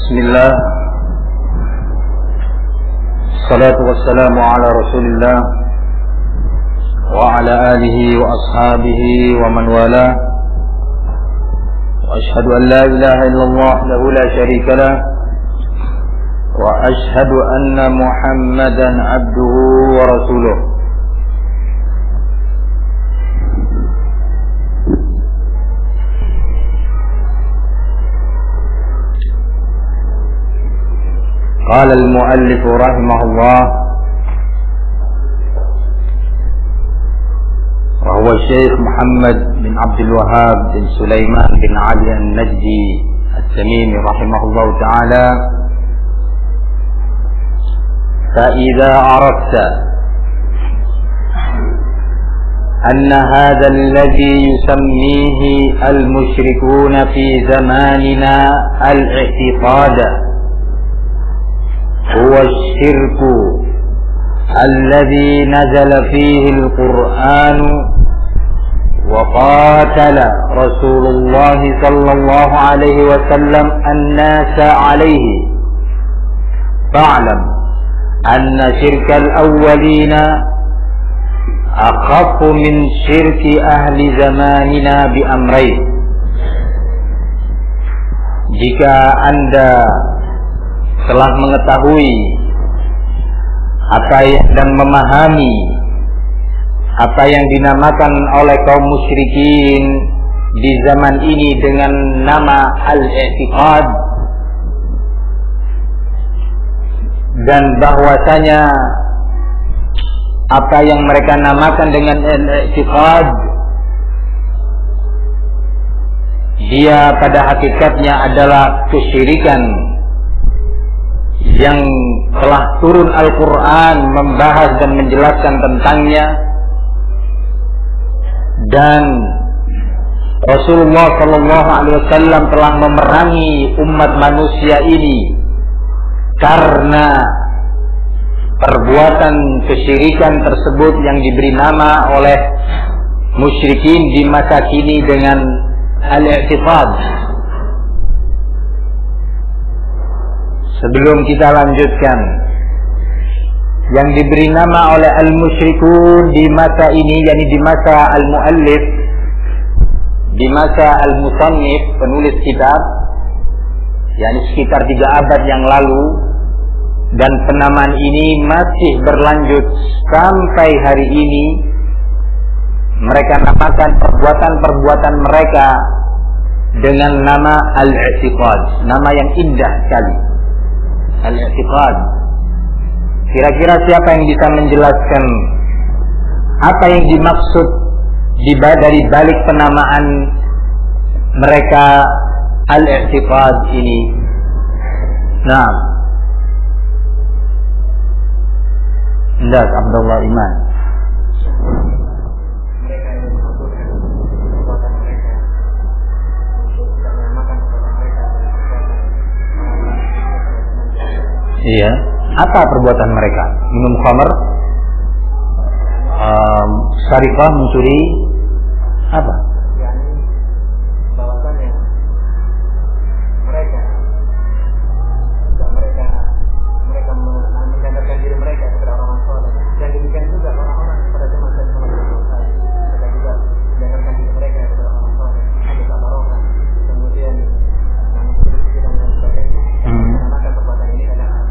Bismillah. Salatu wassalamu ala Rasulillah wa ala alihi wa ashabihi wa man wala. Wa ashhadu an la ilaha illallah lahu la syarika lah. Wa ashhadu anna Muhammadan abduhu wa rasuluh. قال المؤلف رحمه الله وهو الشيخ محمد بن عبد الوهاب بن سليمان بن علي النجدي التميمي رحمه الله تعالى: فإذا عرفت أن هذا الذي يسميه المشركون في زماننا الاعتقاد هو الشرك الذي نزل فيه القرآن وقاتل رسول الله صلى الله عليه وسلم الناس عليه، فاعلم أن شرك الأولين أخف من شرك أهل زماننا بأمرين. Jika Anda telah mengetahui dan memahami apa yang dinamakan oleh kaum musyrikin di zaman ini dengan nama al-i'tiqad, dan bahwasanya apa yang mereka namakan dengan al-i'tiqad dia pada hakikatnya adalah kesyirikan yang telah turun Al-Quran membahas dan menjelaskan tentangnya, dan Rasulullah SAW telah memerangi umat manusia ini karena perbuatan kesyirikan tersebut yang diberi nama oleh musyrikin di masa kini dengan al-i'tiqad. Sebelum kita lanjutkan, yang diberi nama oleh al-musyrikun di masa ini, yakni di masa al-muallif, di masa al-musannif, penulis kitab, yakni sekitar 3 abad yang lalu, dan penamaan ini masih berlanjut sampai hari ini. Mereka namakan perbuatan-perbuatan mereka dengan nama al-i'tiqad, nama yang indah sekali, al-i'tiqad. Kira-kira siapa yang bisa menjelaskan apa yang dimaksud dari balik penamaan mereka al-i'tiqad ini? Nah, Ndas Abdullah Iman. Iya, apa perbuatan mereka? Minum khamr, syarikah, mencuri, apa? Bahwasannya mereka menyandarkan diri mereka kepada orang-orang soleh, dan demikian juga orang-orang pada zaman mereka juga menyandarkan diri mereka kepada orang soleh, ada tabarokah, kemudian berpikir dan sebagainya. Maka perbuatan ini adalah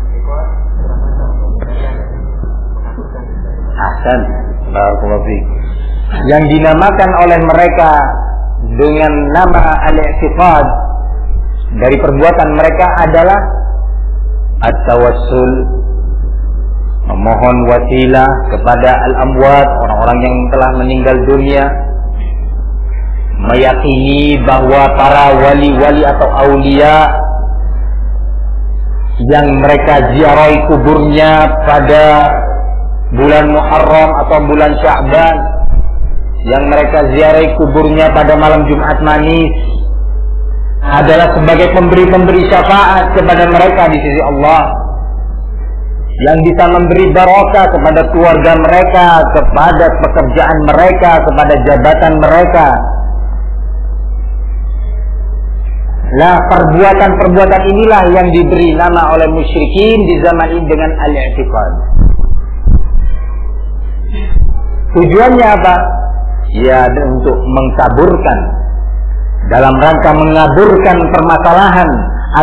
Ahsan, barakallahu fiik. Yang dinamakan oleh mereka dengan nama al-i'tiqad dari perbuatan mereka adalah at-tawassul, memohon wasilah kepada al-amwat, orang-orang yang telah meninggal dunia, meyakini bahwa para wali-wali atau aulia yang mereka ziarahi kuburnya pada bulan Muharram atau bulan Sya'ban, yang mereka ziarahi kuburnya pada malam Jumat Manis, adalah sebagai pemberi syafaat kepada mereka di sisi Allah, yang bisa memberi barokah kepada keluarga mereka, kepada pekerjaan mereka, kepada jabatan mereka. Lah perbuatan-perbuatan inilah yang diberi nama oleh musyrikin di zaman ini dengan al-i'tiqad. Tujuannya apa? Ya untuk mengkaburkan, dalam rangka mengaburkan permasalahan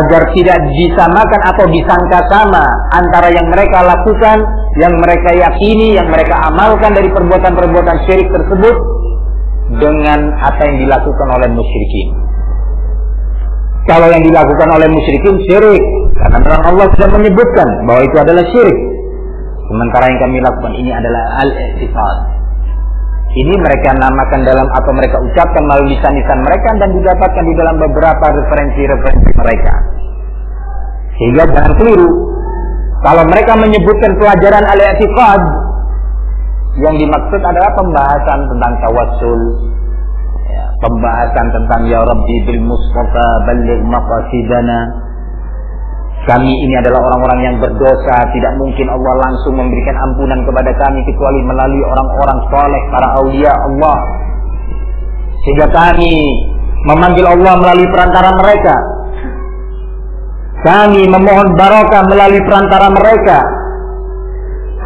agar tidak disamakan atau disangka sama antara yang mereka lakukan, yang mereka yakini, yang mereka amalkan dari perbuatan-perbuatan syirik tersebut dengan apa yang dilakukan oleh musyrikin. Kalau yang dilakukan oleh musyrikin syirik, karena Allah sudah menyebutkan bahwa itu adalah syirik. Sementara yang kami lakukan ini adalah al-i'tiqad. Ini mereka namakan dalam atau mereka ucapkan melalui lisan-lisan mereka dan didapatkan di dalam beberapa referensi-referensi mereka. Sehingga jangan keliru. Kalau mereka menyebutkan pelajaran al-i'tiqad, yang dimaksud adalah pembahasan tentang tawassul, ya, pembahasan tentang ya Rabbi bil Mustafa balligh maqasidana. Kami ini adalah orang-orang yang berdosa, tidak mungkin Allah langsung memberikan ampunan kepada kami kecuali melalui orang-orang saleh, para aulia Allah. Sehingga kami memanggil Allah melalui perantara mereka. Kami memohon barokah melalui perantara mereka.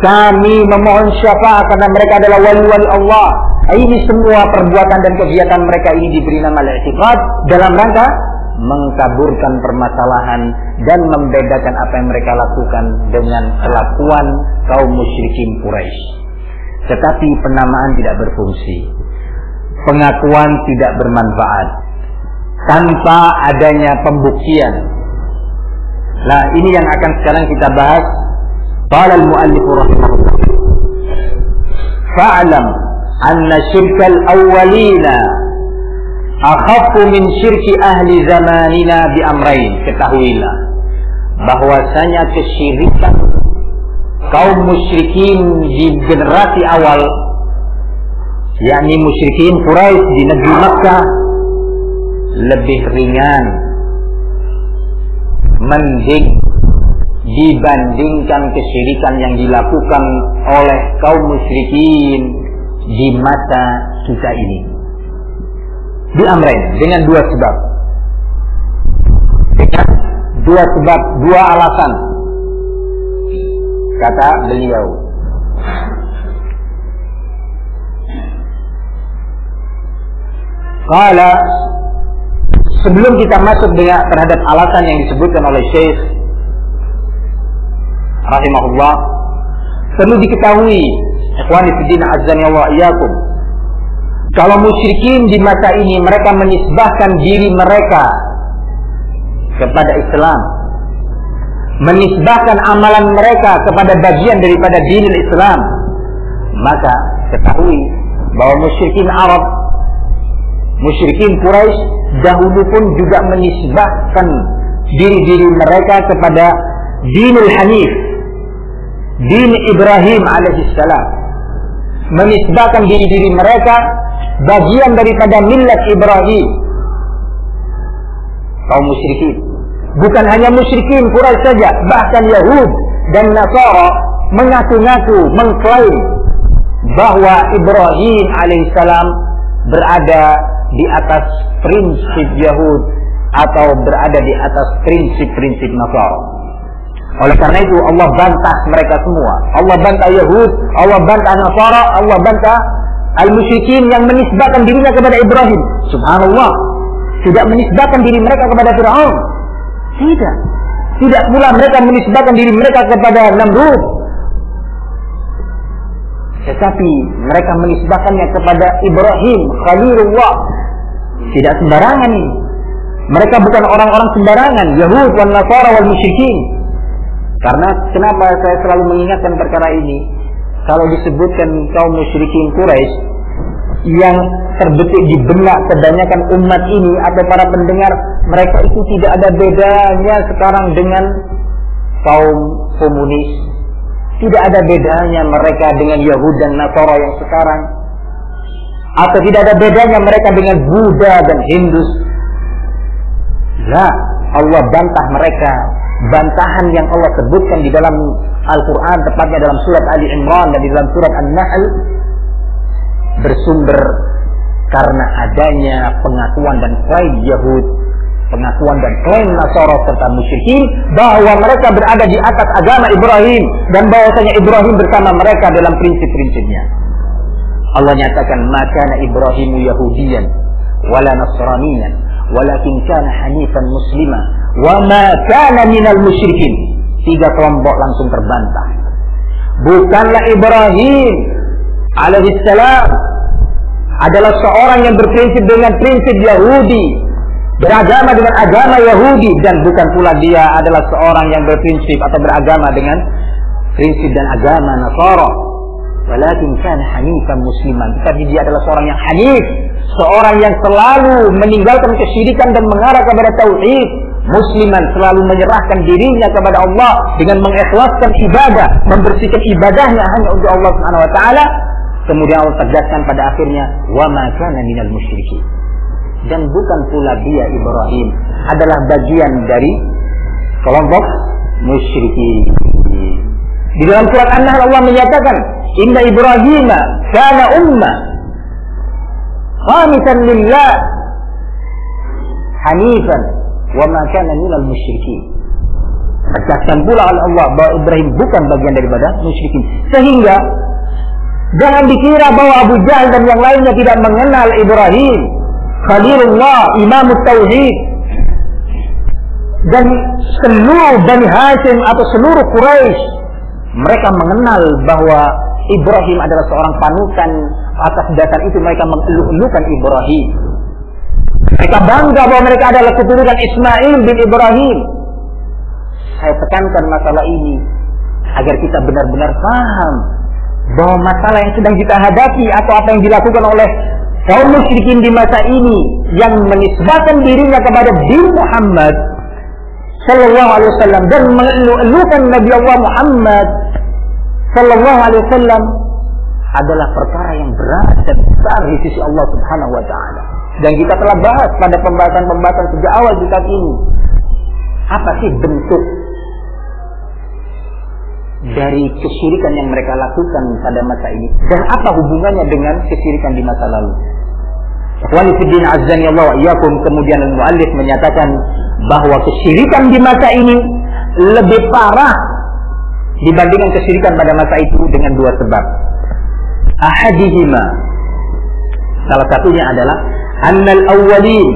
Kami memohon syafaat karena mereka adalah wali-wali Allah. Ini semua perbuatan dan kegiatan mereka ini diberi nama al-i'tiqad dalam rangka mengkaburkan permasalahan dan membedakan apa yang mereka lakukan dengan kelakuan kaum musyrikin Quraisy. Tetapi penamaan tidak berfungsi, pengakuan tidak bermanfaat tanpa adanya pembuktian. Nah, ini yang akan sekarang kita bahas. Qala al-muallif rahimahullah, fa'lam anna syirkal awwalina akhaffu min syirki ahli zamanina bi amrain. Ketahuilah bahwasanya kesyirikan kaum musyrikin di generasi awal, yakni musyrikin Quraisy di negeri Makkah, lebih ringan, mending dibandingkan kesyirikan yang dilakukan oleh kaum musyrikin di masa kita ini. Di amrain, dengan dua sebab. Dengan dua sebab, dua alasan. Kata beliau, qala, sebelum kita masuk terhadap alasan yang disebutkan oleh Syekh rahimahullah, perlu diketahui, ikhwani fiddin azzani wa iyyakum, kalau musyrikin di masa ini mereka menisbahkan diri mereka kepada Islam, menisbahkan amalan mereka kepada bagian daripada dinul Islam, maka ketahui bahwa musyrikin Arab, musyrikin Quraisy dahulu pun juga menisbahkan diri-diri mereka kepada dinul Hanif, din Ibrahim alaihissalam, menisbahkan diri-diri mereka bagian daripada millat Ibrahim. Kaum musyrikin, bukan hanya musyrikin Quraisy saja, bahkan Yahud dan Nasara mengaku-ngaku, mengklaim bahwa Ibrahim alaihissalam berada di atas prinsip Yahud atau berada di atas prinsip-prinsip Nasara. Oleh karena itu Allah bantah mereka semua. Allah bantah Yahud, Allah bantah Nasara, Allah bantah al-musyrikin yang menisbahkan dirinya kepada Ibrahim. Subhanallah, tidak menisbahkan diri mereka kepada Fir'aun. Tidak pula mereka menisbahkan diri mereka kepada Namrud. Tetapi mereka menisbahkannya kepada Ibrahim Khalilullah. Tidak sembarangan ini. Mereka bukan orang-orang sembarangan, Yahud wal Nasara wal musyrikin. Karena kenapa saya selalu mengingatkan perkara ini? Kalau disebutkan kaum musyrikin Quraisy yang terbetik di benak kebanyakan umat ini atau para pendengar, mereka itu tidak ada bedanya sekarang dengan kaum komunis. Tidak ada bedanya mereka dengan Yahud dan Nasara yang sekarang. Atau tidak ada bedanya mereka dengan Buddha dan Hindus. Nah, Allah bantah mereka. Bantahan yang Allah sebutkan di dalam Al-Quran, tepatnya dalam surat Ali Imran dan di dalam surat An-Nahl, bersumber karena adanya pengakuan dan klaim Yahud pengakuan dan klaim Nasara serta musyrikin bahwa mereka berada di atas agama Ibrahim dan bahwasanya Ibrahim bersama mereka dalam prinsip-prinsipnya. Allah nyatakan, "Maka Ibrahimu Yahudiyan wala Nasraniyan, walakin kana hanifan muslima, wa ma kana minal musyrikin." 3 kelompok langsung terbantah. Bukanlah Ibrahim alaihissalam adalah seorang yang berprinsip dengan prinsip Yahudi, beragama dengan agama Yahudi, dan bukan pula dia adalah seorang yang berprinsip atau beragama dengan prinsip dan agama Nasara. Walakin kana hanifan musliman, tetapi dia adalah seorang yang hanif, seorang yang selalu meninggalkan kesyirikan dan mengarah kepada tauhid. Musliman, selalu menyerahkan dirinya kepada Allah dengan mengikhlaskan ibadah, membersihkan ibadahnya hanya untuk Allah Subhanahu wa taala. Kemudian Allah tegaskan pada akhirnya, wa ma kana minal musyrikin. Dan bukan pula dia Ibrahim adalah bagian dari kelompok musyrikin. Di dalam surat An-Nahl Allah menyatakan, inna Ibrahim kana ummah qanitan lillah hanifan wa ma kana minal musyrikin. Tegaskan pula oleh Allah bahwa Ibrahim bukan bagian daripada musyrikin. Sehingga jangan dikira bahwa Abu Jahal dan yang lainnya tidak mengenal Ibrahim, Khalilullah, Imam Tauhid, dan seluruh Bani Hashim atau seluruh Quraisy. Mereka mengenal bahwa Ibrahim adalah seorang panutan. Atas dasar itu mereka mengeluh-elukan Ibrahim. Mereka bangga bahwa mereka adalah keturunan Ismail bin Ibrahim. Saya tekankan masalah ini agar kita benar-benar paham bahwa masalah yang sedang kita hadapi atau apa yang dilakukan oleh kaum musyrikin di masa ini yang menisbahkan dirinya kepada din Muhammad sallallahu alaihi wasallam dan mengeluh-elukan Nabi Allah Muhammad sallallahu alaihi wasallam adalah perkara yang berat dan besar di sisi Allah Subhanahu wa taala. Dan kita telah bahas pada pembahasan-pembahasan sejak awal kitab ini. Apa sih bentuk dari kesyirikan yang mereka lakukan pada masa ini, dan apa hubungannya dengan kesyirikan di masa lalu? Ikhwani fiddin azzani Allah wa iyyakum. Kemudian al-muallif menyatakan bahwa kesyirikan di masa ini lebih parah dibandingkan kesyirikan pada masa itu dengan 2 sebab. Ahadihima, salah satunya adalah annal awwalin,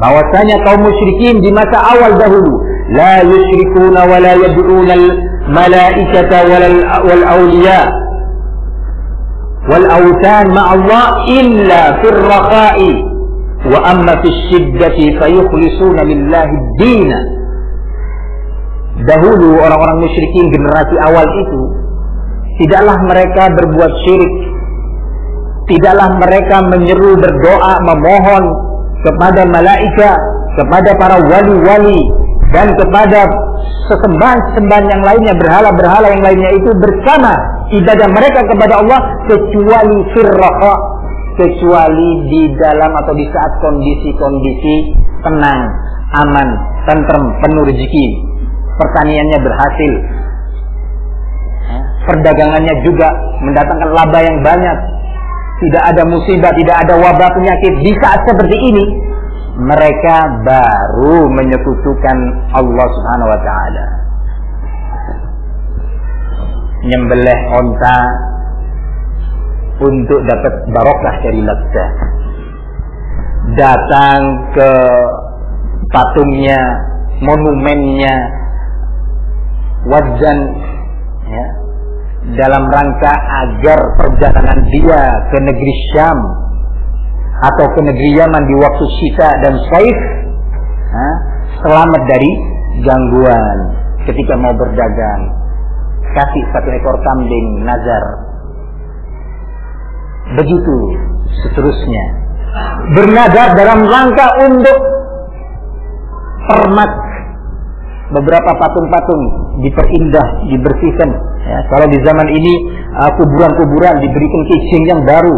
bahwasanya kaum musyrikin di masa awal dahulu la yusyrikuna wa la yad'una al-malaikata wal awliya wal awtan ma'allah illa fir raqa'i wa amma fis shiddati fayukhlisuna lillahi ad-din. Dahulu orang-orang musyrikin generasi awal itu tidaklah mereka berbuat syirik, tidaklah mereka menyeru, berdoa, memohon kepada malaikat, kepada para wali-wali, dan kepada sesembahan-sesembahan yang lainnya, berhala-berhala yang lainnya itu bersama ibadah mereka kepada Allah, kecuali firraqa, kecuali di dalam atau di saat kondisi-kondisi tenang, aman, tentrem, penuh rezeki, pertaniannya berhasil, perdagangannya juga mendatangkan laba yang banyak, tidak ada musibah, tidak ada wabah penyakit. Di saat seperti ini mereka baru menyekutukan Allah Subhanahu wa taala. Nyembelih onta untuk dapat barokah dari laksa. Datang ke patungnya, monumennya, wadzan, ya, dalam rangka agar perjalanan dia ke negeri Syam atau ke negeri Yaman di waktu syita dan saif selamat dari gangguan ketika mau berdagang. Kasih 1 ekor kambing nazar. Begitu seterusnya. Bernazar dalam rangka untuk permak beberapa patung-patung diperindah, dibersihkan. Ya, kalau di zaman ini kuburan-kuburan diberikan casing yang baru,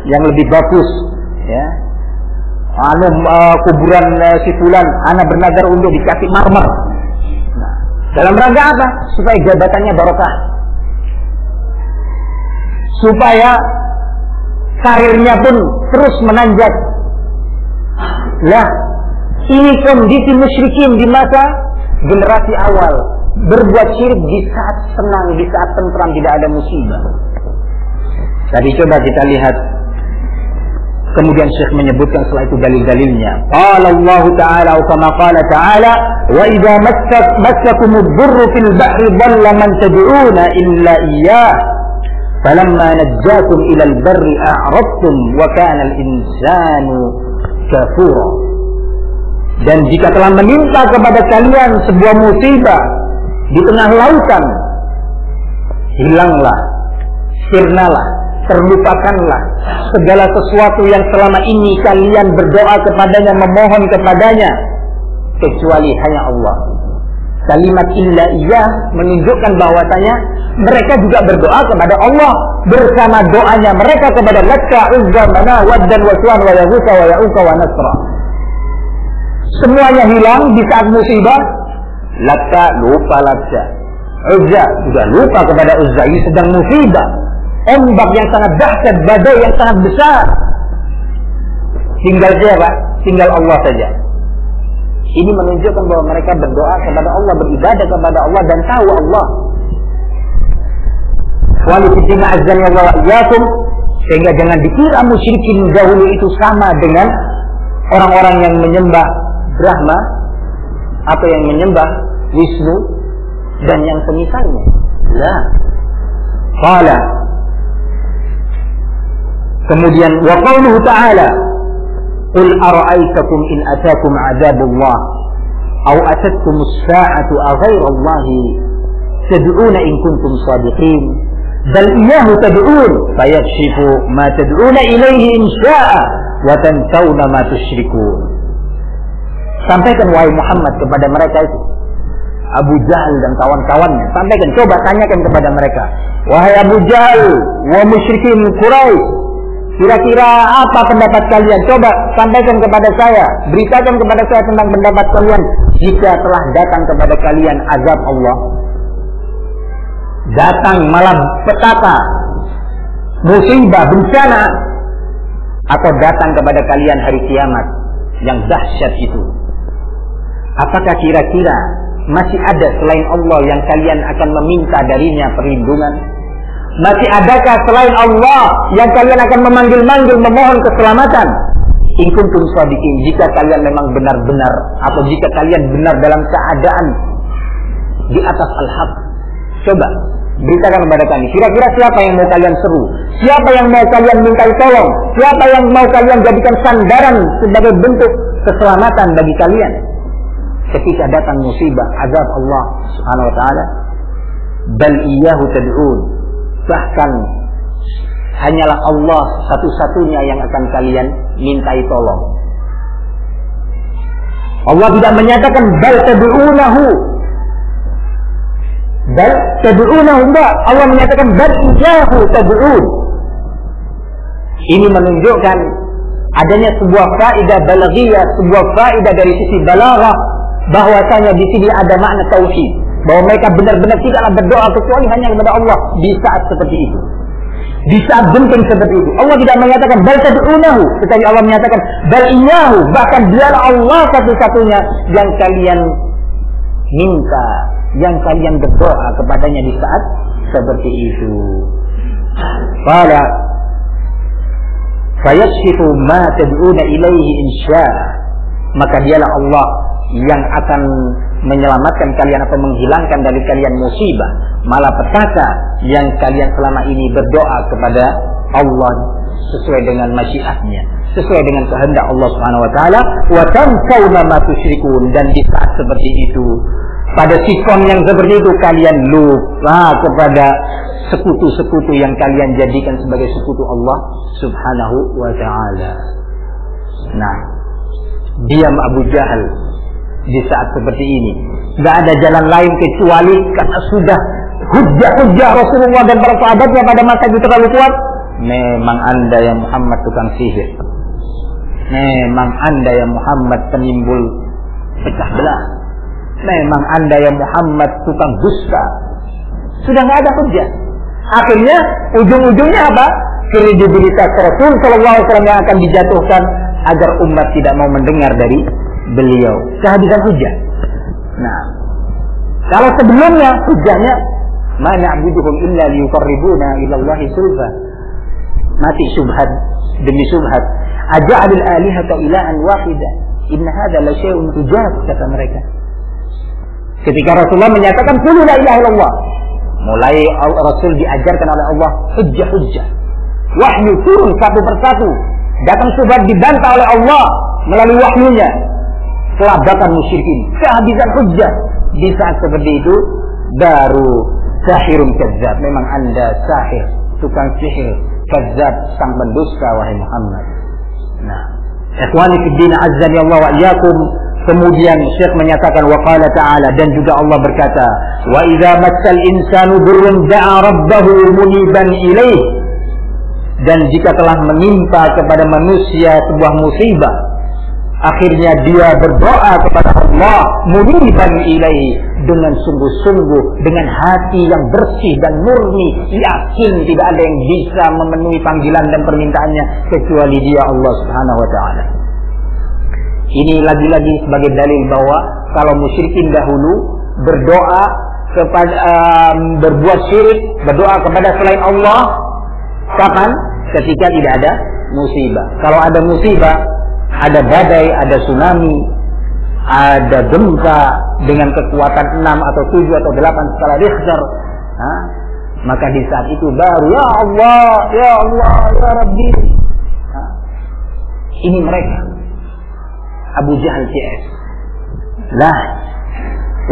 yang lebih bagus. Ya, kuburan si fulan, anak bernazar untuk dikasih marmer. Nah, dalam rangka apa? Supaya jabatannya barokah, supaya karirnya pun terus menanjak. Lah, Ini kondisi musyrikin di masa generasi awal, berbuat syirik di saat senang, di saat tentram, tidak ada musibah. Tadi coba kita lihat. Kemudian Syekh menyebutkan setelah itu dalil-dalilnya. Qala Allah Ta'ala kama qala Ta'ala, wa idza massakumud durru fil bahri dhalla man tad'una illa iyyah falamma najjakum ila al-barri a'radtum wa kana al-insanu kafura. Dan jika telah menimpa kepada kalian sebuah musibah di tengah lautan, hilanglah, sirnalah, terlupakanlah segala sesuatu yang selama ini kalian berdoa kepadanya, memohon kepadanya, kecuali hanya Allah. Kalimat illa iyyah menunjukkan bahwasanya mereka juga berdoa kepada Allah bersama doanya mereka kepada Latka, Uzza, Manah, Waddan, Waswan, wa Yaghutha, wa Ya'uqa, wa Nasra. Semuanya hilang di saat musibah. Latka lupa Latka, Uzza juga lupa kepada Uzza. Ini sedang musibah, ombak yang sangat dahsyat, badai yang sangat besar. Tinggal siapa? Tinggal Allah saja. Ini menunjukkan bahwa mereka berdoa kepada Allah, beribadah kepada Allah dan tahu Allah. Walifiddina azzani Allah wa iyyakum. Sehingga jangan dikira musyrikin dahulu itu sama dengan orang-orang yang menyembah Brahma atau yang menyembah Wisnu dan yang semisalnya. La. Qala. Kemudian wa qauluhu ta'ala, qul ara'aytakum in ataakum 'adzabullah aw atatkumus sa'atu aghayra Allahi tad'una in kuntum shadiqin bal iyyahu tad'un fayakshifu ma tad'una ilayhi in syaa'a wa tansawna ma tusyrikun. Sampaikan wahai Muhammad kepada mereka itu, Abu Jahal dan kawan-kawannya, sampaikan, coba tanyakan kepada mereka, wahai Abu Jahal wa musyrikin Quraisy, kira-kira apa pendapat kalian? Coba sampaikan kepada saya, beritakan kepada saya tentang pendapat kalian jika telah datang kepada kalian azab Allah. Datang malam petaka, musibah, bencana, atau datang kepada kalian hari kiamat yang dahsyat itu. Apakah kira-kira masih ada selain Allah yang kalian akan meminta darinya perlindungan? Masih adakah selain Allah yang kalian akan memanggil-manggil, memohon keselamatan? In kuntum shadiqin, jika kalian memang benar-benar, atau jika kalian benar dalam keadaan di atas al-haq. Coba beritakan kepada kami, kira-kira siapa yang mau kalian seru? Siapa yang mau kalian mintai tolong? Siapa yang mau kalian jadikan sandaran sebagai bentuk keselamatan bagi kalian ketika datang musibah, azab Allah Subhanahu wa ta'ala? Bal iyyahu tad'un, bahkan hanyalah Allah satu-satunya yang akan kalian mintai tolong. Allah tidak menyatakan bal tad'unahu, bal tad'unahu, enggak. Allah menyatakan bal iyyahu tad'un. Ini menunjukkan adanya sebuah faedah balaghiyah, sebuah faedah dari sisi balaghah, bahwasanya di sini ada makna tauhid, bahwa mereka benar-benar tidaklah berdoa kecuali hanya kepada Allah di saat seperti itu, di saat genting seperti itu. Allah tidak menyatakan bal tad'unahu, tetapi Allah menyatakan bal iyyahu, bahkan dialah Allah satu-satunya yang kalian minta, yang kalian berdoa kepadanya di saat seperti itu. Qala fayakshifu ma tad'una ilaihi insya, maka dialah Allah yang akan menyelamatkan kalian atau menghilangkan dari kalian musibah, malapetaka yang kalian selama ini berdoa kepada Allah sesuai dengan masyiatnya, sesuai dengan kehendak Allah Subhanahu wa taala. Wa tansawna ma tusyrikun, dan di saat seperti itu, pada sikon yang seperti itu, kalian lupa kepada sekutu-sekutu yang kalian jadikan sebagai sekutu Allah Subhanahu wa ta'ala. Nah, diam Abu Jahal di saat seperti ini. Tidak ada jalan lain kecuali karena sudah hujah-hujah Rasulullah dan para sahabatnya pada masa itu terlalu kuat. Memang anda ya Muhammad tukang sihir, memang anda ya Muhammad penimbul pecah belah, memang anda ya Muhammad tukang dusta. Sudah nggak ada hujah. Akhirnya ujung-ujungnya apa? Kredibilitas Rasul Sallallahu Alaihi Wasallam yang akan dijatuhkan agar umat tidak mau mendengar dari beliau, kehabisan hujah. Nah, kalau sebelumnya hujahnya ma na'buduhum illa liyuqarribuna ila Allahi zulfa. Mati subhat demi subhat. Aja'alul alihata ilahan wahida. Inna hadza la syai'un ujab, kata mereka. Ketika Rasulullah menyatakan qul la ilaha illallah, mulai Rasul diajarkan oleh Allah hujjah-hujjah. Wahyu turun satu persatu. Datang subhat dibantah oleh Allah melalui wahyunya. Kelabatan musyrikin, kehabisan hujjah. Di saat seperti itu baru sahirun kadzdzab. Memang Anda sahir, tukang sihir, kadzdzab, sang pendusta, wahai Muhammad. Nah, ikhwani fid din azzani Allah wa iyyakum. Kemudian Syekh menyatakan wa qala ta'ala, dan juga Allah berkata, wa idza massal insanu durrun da'a rabbahu muniban ilaih. Dan jika telah menimpa kepada manusia sebuah musibah, akhirnya dia berdoa kepada Allah muniban ilaih, dengan sungguh-sungguh, dengan hati yang bersih dan murni, yakin tidak ada yang bisa memenuhi panggilan dan permintaannya kecuali Dia, Allah Subhanahu wa taala. Ini lagi-lagi sebagai dalil bahwa kalau musyrikin dahulu berdoa kepada berbuat syirik, berdoa kepada selain Allah, kapan? Ketika tidak ada musibah. Kalau ada musibah, ada badai, ada tsunami, ada gempa dengan kekuatan 6 atau 7 atau 8 skala Richter, maka di saat itu baru ya Allah, ya Allah, ya Rabbi. Ini mereka Abu Jahal CS. Lah,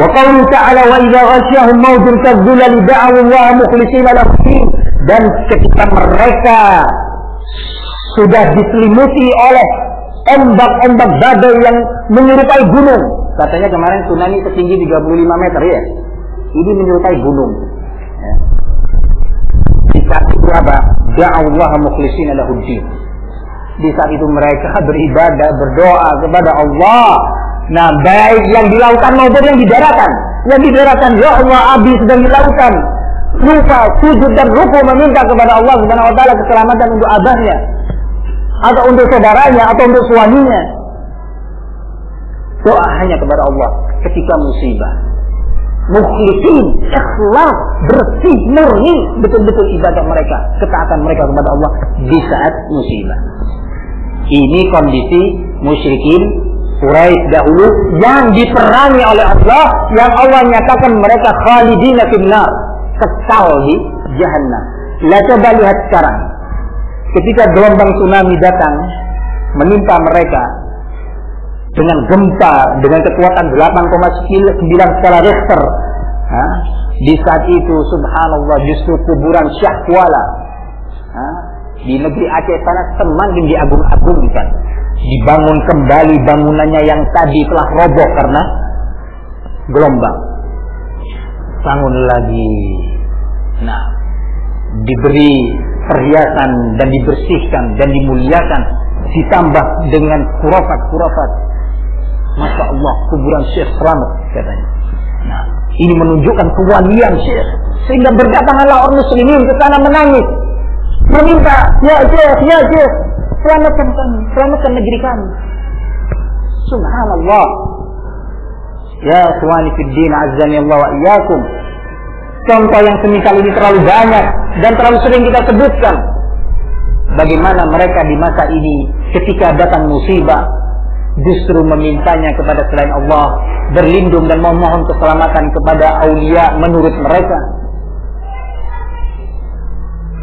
wa qawlu ta'ala wa idza ghasyahum mawjun kadzullali da'u Allah mukhlishina lahu din. Dan ketika mereka sudah diselimuti oleh ombak-ombak badai yang menyerupai gunung. Katanya kemarin tsunami setinggi 35 meter ya. Ini menyerupai gunung. Ya. Di saat itu apa? Da'allaha mukhlishina lahuddin. Di saat itu mereka beribadah, berdoa kepada Allah. Nah, baik yang di lautan maupun yang di daratan. Yang di daratan, ya Allah, abdi sedang di lautan, lupa, sujud dan ruku meminta kepada Allah Subhanahu wa taala keselamatan untuk abahnya, atau untuk saudaranya, atau untuk suaminya. Doa hanya kepada Allah ketika musibah. Mukhlisin, ikhlas, bersih, murni, betul-betul ibadah mereka, ketaatan mereka kepada Allah di saat musibah. Ini kondisi musyrikin Quraisy dahulu yang diperangi oleh Allah, yang Allah nyatakan mereka khalidina finnar, kekal di jahannam. Lah coba lihat sekarang, ketika gelombang tsunami datang menimpa mereka dengan gempa dengan kekuatan 8,9 skala Richter, di saat itu subhanallah justru kuburan Syahkuala di negeri Aceh sana semakin diagung-agungkan, dibangun kembali bangunannya yang tadi telah roboh karena gelombang. Bangun lagi. Nah, diberi perhiasan dan dibersihkan dan dimuliakan, ditambah dengan khurafat-khurafat. Masya Allah, kuburan Syekh selamat katanya. Nah, ini menunjukkan kewalian Syekh, sehingga berdatanganlah orang muslimin ke sana menangis, meminta, ya Syekh, selamatkan negeri kami. Subhanallah. Ya ikhwani fid din azzani Allah wa iyyakum. Contoh yang semisal ini terlalu banyak dan terlalu sering kita sebutkan. Bagaimana mereka di masa ini ketika datang musibah justru memintanya kepada selain Allah, berlindung dan memohon keselamatan kepada aulia menurut mereka.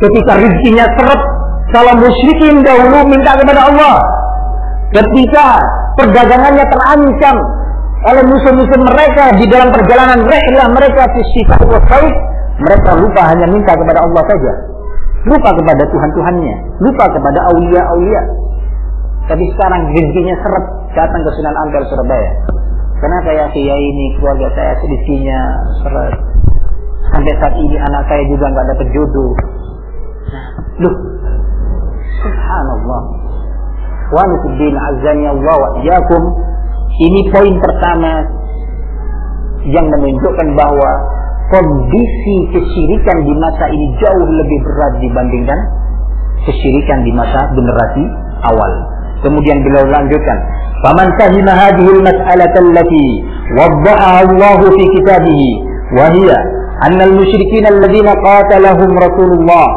Ketika rezekinya seret, kalau musyrikin dahulu minta kepada Allah. Ketika perdagangannya terancam oleh musuh-musuh mereka di dalam perjalanan rihlah mereka fi syita wa saif, mereka lupa hanya minta kepada Allah saja. Lupa kepada Tuhan-Tuhannya, lupa kepada aulia-aulia. Tapi sekarang rezekinya seret, datang ke Sunan Ampel Surabaya. Kenapa ya kiai ini, keluarga saya rezekinya seret. Sampai saat ini anak saya juga nggak dapat jodoh. Loh, subhanallah. Wa nusuddin azani Allah wa iyyakum. Ini poin pertama yang menunjukkan bahwa kondisi kesyirikan di masa ini jauh lebih berat dibandingkan kesyirikan di masa generasi awal. Kemudian beliau lanjutkan, Faman fahima hadhihi al-mas'alata allati waddahaha Allah fi kitabih wa hiya anna al-musyrikin alladhina qatalahum Rasulullah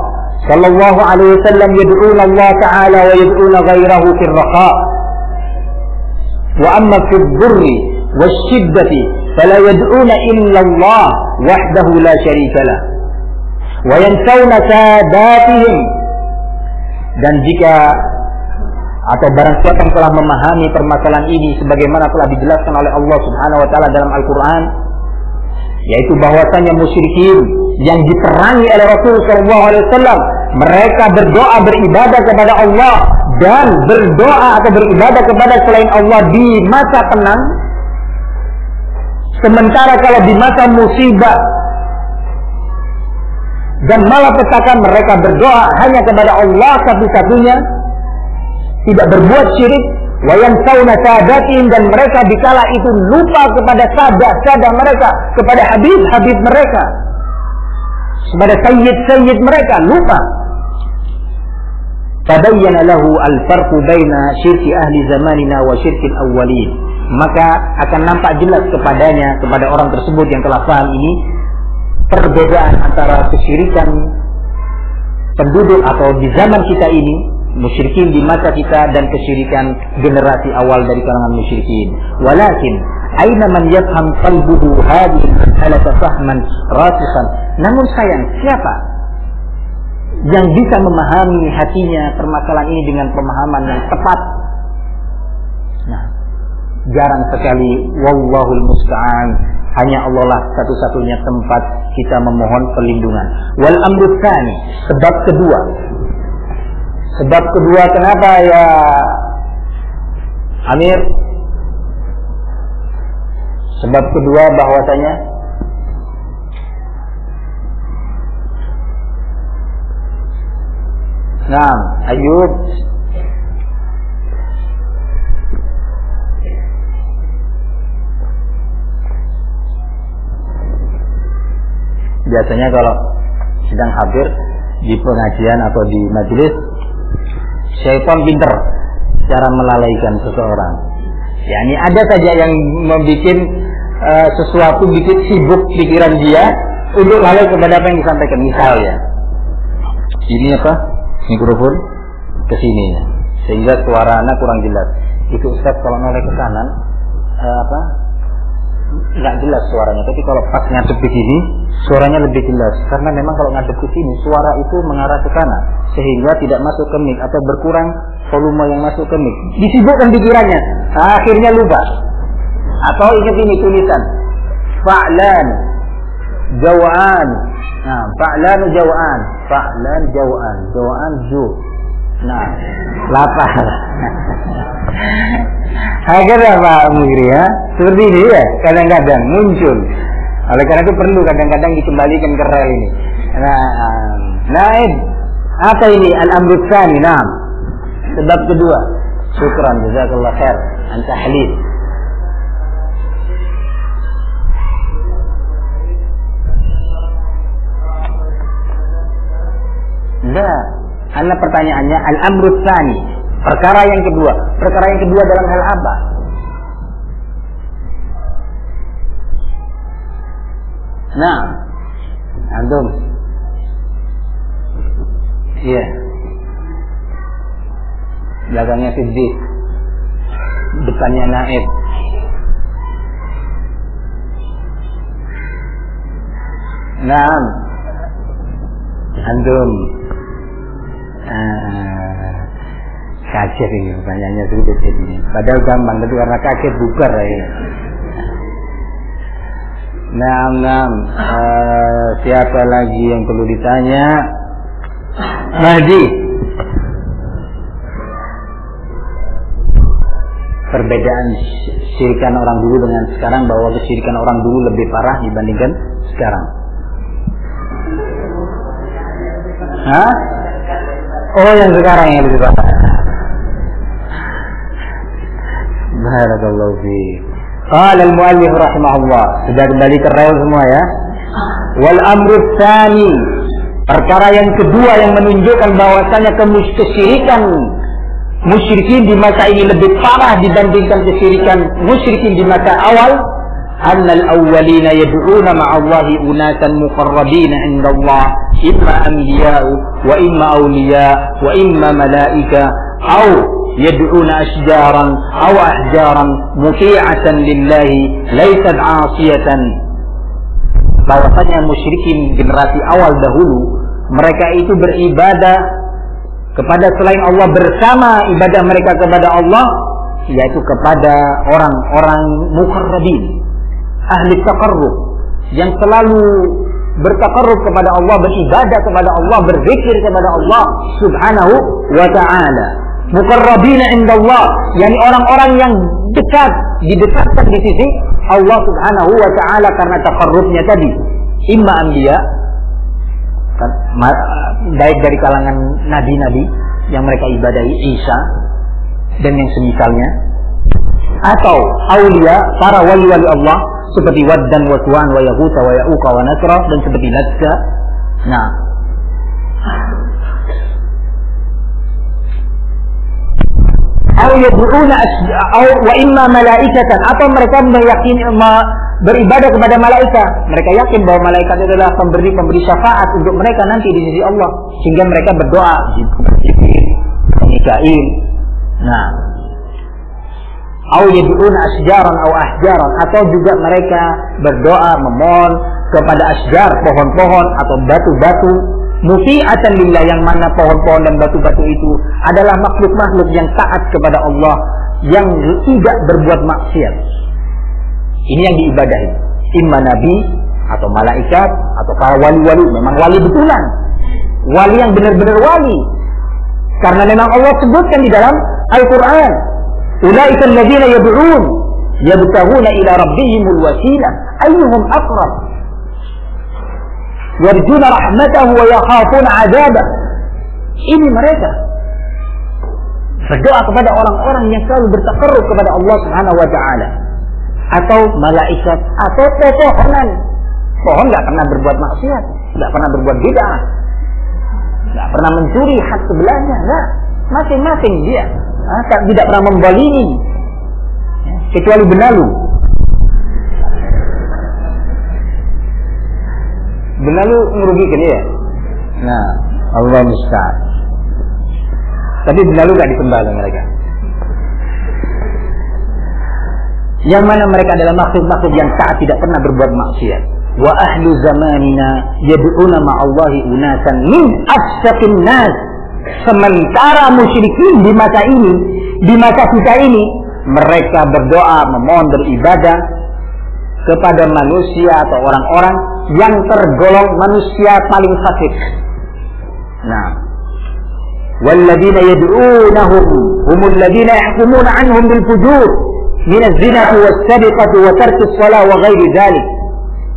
sallallahu alaihi wasallam yad'una Allah ta'ala wa yad'una ghayrahu fi ar-raha wa amma fi ad-durri wash-shiddati fala yad'una illa Allah wahdahu la sharika lah wa yansawna sadatihim. Dan jika atau barang siapa yang telah memahami permasalahan ini sebagaimana telah dijelaskan oleh Allah Subhanahu wa taala dalam Al-Qur'an, yaitu bahwasanya musyrikin yang diperangi oleh Rasul sallallahu alaihi wasallam, mereka berdoa beribadah kepada Allah dan berdoa atau beribadah kepada selain Allah di masa tenang, sementara kalau di masa musibah dan malapetaka mereka berdoa hanya kepada Allah satu-satunya, tidak berbuat syirik. Wa yansawna sadatihim, dan mereka dikala itu lupa kepada sadah mereka, kepada habib mereka, kepada sayyid mereka, lupa. Tabayyana lahu al-farqu baina syirki ahli zamanina wa syirkil awwalin. Maka akan nampak jelas kepadanya, kepada orang tersebut yang telah paham ini, perbedaan antara kesyirikan penduduk atau di zaman kita ini, musyrikin di masa kita, dan kesyirikan generasi awal dari kalangan musyrikin. Walakin aina man yafham qalbuhu hadhihi al-mas'alata fahman rasikhan. Namun sayang, siapa yang bisa memahami hatinya permasalahan ini dengan pemahaman yang tepat? Nah, jarang sekali. Wallahul musta'an. Hanya Allah lah satu-satunya tempat kita memohon perlindungan. Wal amru tsani, sebab kedua. Sebab kedua kenapa ya Amir? Sebab kedua bahwasanya Ayub, biasanya kalau sedang hadir di pengajian atau di majelis, syaitan pinter cara melalaikan seseorang. Yani ada saja yang membuat sesuatu, bikin sibuk pikiran dia untuk lalai kepada apa yang disampaikan. Misalnya, ini apa? Mikrofon ke sini, sehingga suara anak kurang jelas. Itu Ustaz kalau noleh ke kanan, nggak jelas suaranya. Tapi kalau pas ngadep ke sini, suaranya lebih jelas. Karena memang kalau ngadep ke sini, suara itu mengarah ke kanan, sehingga tidak masuk ke mic atau berkurang volume yang masuk ke mic. Disibukkan pikirannya, akhirnya lupa. Atau ingat ini tulisan, fa'lan jawaan. Nah, fa'lan jawaan, fa'lan jawaan, jawaan ju. Nah, lapar. Akhirnya Pak Mugri ya, seperti ini ya, kadang-kadang muncul. Oleh karena itu perlu kadang-kadang dikembalikan ke rel ini. Apa ini al-amru tsani? Naam. Sebab kedua. Syukran, jazakallah khair. Anta halil. Nah, karena pertanyaannya al-amru tsani, perkara yang kedua. Perkara yang kedua dalam hal apa? Nah, antum. Iya. Belakangnya Siddiq, depannya Naib. Naam. Antum. Kaget ini pertanyaannya sulit ini. Padahal gampang, tapi karena kaget bubar ya. Siapa lagi yang perlu ditanya? Mahdi. Perbedaan syirikan orang dulu dengan sekarang, bahwa kesyirikan orang dulu lebih parah dibandingkan sekarang. Hah? Oh, yang sekarang yang lebih parah. Barakallahu fiik. Qala al-muallif rahimahullah. Sudah kembali ke rel semua ya. Wal amru tsani, perkara yang kedua yang menunjukkan bahwasanya kesyirikan musyrikin di masa ini lebih parah dibandingkan kesyirikan musyrikin di masa awal. Annal awwalina yad'una ma'allahi unasan muqarrabina 'indallah, imma anbiya'u wa imma awliya wa imma malaika aw yad'una ashjaran aw ahjaran muti'atan lillahi laysat 'asiyatan. Bahwasanya musyrikin generasi awal dahulu, mereka itu beribadah kepada selain Allah bersama ibadah mereka kepada Allah, yaitu kepada orang-orang muqarrabin, ahli taqarrub, yang selalu bertaqarrub kepada Allah, beribadah kepada Allah, berzikir kepada Allah subhanahu wa ta'ala. Muqarrabina indallah, yakni orang-orang yang dekat, didekatkan di sisi Allah subhanahu wa ta'ala karena taqarrubnya tadi. Imma anbiya, baik dari kalangan nabi-nabi yang mereka ibadahi, Isa dan yang semisalnya, atau aulia, para wali-wali Allah seperti Waddan wa Suwan wa Yaghutha wa Ya'uqa wa Nasra, dan seperti Nadza. Nah, atau yad'una wa imma malaikatan, atau mereka meyakini beribadah kepada malaikat. Mereka yakin bahwa malaikat adalah pemberi syafaat untuk mereka nanti di sisi Allah, sehingga mereka berdoa Jibril, Mikail. Nah, au yad'una asjaran au ahjaran, atau juga mereka berdoa memohon kepada asjar, pohon-pohon atau batu-batu, muti'atan lillah, yang mana pohon-pohon dan batu-batu itu adalah makhluk-makhluk yang taat kepada Allah, yang tidak berbuat maksiat. Ini yang diibadahi, imma nabi atau malaikat atau para wali-wali. Memang wali betulan, wali yang benar-benar wali, karena memang Allah sebutkan di dalam Al-Quran, ulaika alladzina yad'un yabtaghuna ila rabbihimul wasilah ayyuhum aqrab yarjuna rahmatahu wa yakhafuna 'adzabah. Ini mereka berdoa kepada orang-orang yang selalu bertaqarrub kepada Allah Subhanahu wa taala, atau malaikat, atau pepohonan. Pohon enggak pernah berbuat maksiat, enggak pernah berbuat bid'ah, enggak pernah mencuri hak sebelahnya, enggak. Masing-masing dia tidak pernah membalimi, kecuali benalu. Benalu merugikan ya. Nah, Allah musta'an. Tapi benalu gak disembah oleh mereka. Yang mana mereka adalah makhluk-makhluk yang taat, tidak pernah berbuat maksiat. Wa ahlu zamanina yad'una ma'allahi unasan min afsaqin nas. Sementara musyrikin di masa ini, di masa kita ini, mereka berdoa, memohon, beribadah kepada manusia atau orang-orang yang tergolong manusia paling fasik. Nah, walladzina yad'unahum humul ladzina yahkumuna 'anhum bil fujur min az-zinati was-sariqati wa tarki as-shalah wa ghairi dzalik.